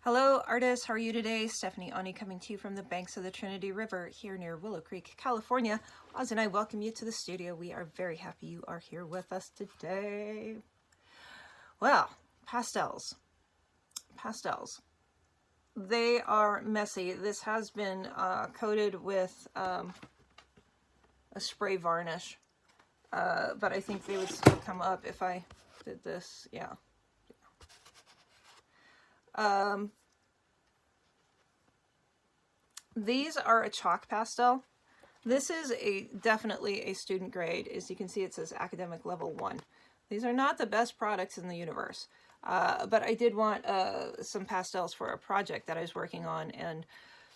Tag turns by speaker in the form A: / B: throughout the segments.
A: Hello artists, how are you today? Stephanie Aune coming to you from the banks of the Trinity River here near Willow Creek, California. Oz and I welcome you to the studio. We are very happy you are here with us today. Well, pastels. Pastels. They are messy. This has been coated with a spray varnish, but I think they would still come up if I did this, yeah. These are a chalk pastel. This is definitely a student grade. As you can see, it says academic level 1. These are not the best products in the universe, but I did want some pastels for a project that I was working on, and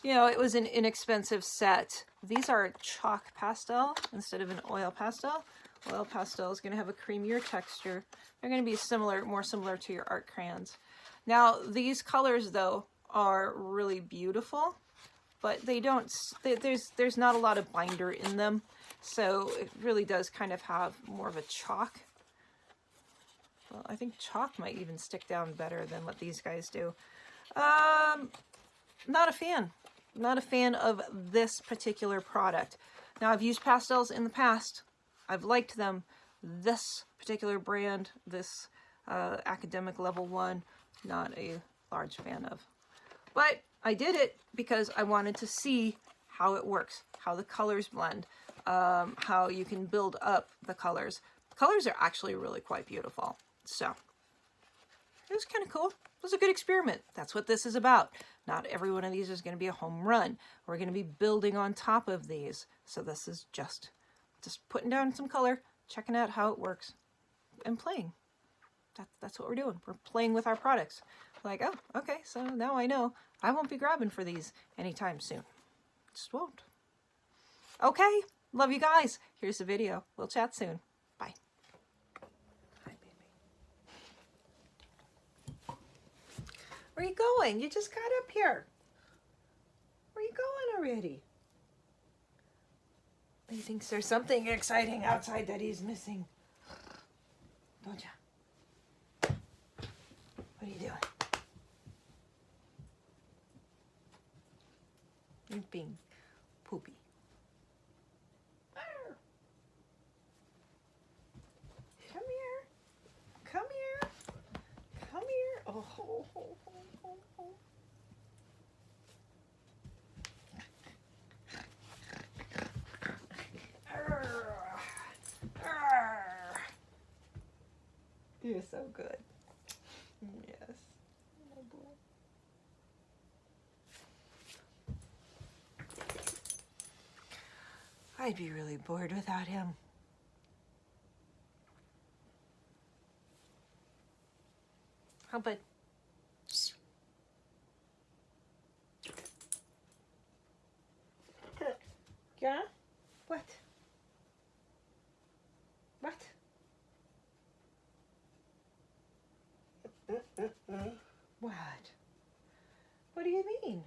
A: you know, it was an inexpensive set. These are chalk pastel instead of an oil pastel. Oil pastel is going to have a creamier texture. They're going to be similar, more similar to your art crayons. Now, these colors, though, are really beautiful, but they don't, there's not a lot of binder in them, so it really does kind of have more of a chalk. Well, I think chalk might even stick down better than what these guys do. Not a fan. Not a fan of this particular product. Now, I've used pastels in the past. I've liked them. This particular brand, this academic level 1, not a large fan of. But I did it because I wanted to see how it works, how the colors blend, how you can build up the colors. The colors are actually really quite beautiful. So it was kind of cool. It was a good experiment. That's what this is about. Not every one of these is going to be a home run. We're going to be building on top of these. So this is just putting down some color, checking out how it works, and playing. That's what we're doing. We're playing with our products. Like, oh, okay, so now I know I won't be grabbing for these anytime soon. Just won't. Okay, love you guys. Here's the video. We'll chat soon. Bye. Hi, baby. Where are you going? You just got up here. Where are you going already? He thinks there's something exciting outside that he's missing. Don't ya? What are you doing? You're being poopy. Come here. Come here. Come here. Oh, ho, ho, ho, ho, ho. You're so good. Yes. Oh, boy. I'd be really bored without him. How about... Yeah? What? What? What? What do you mean?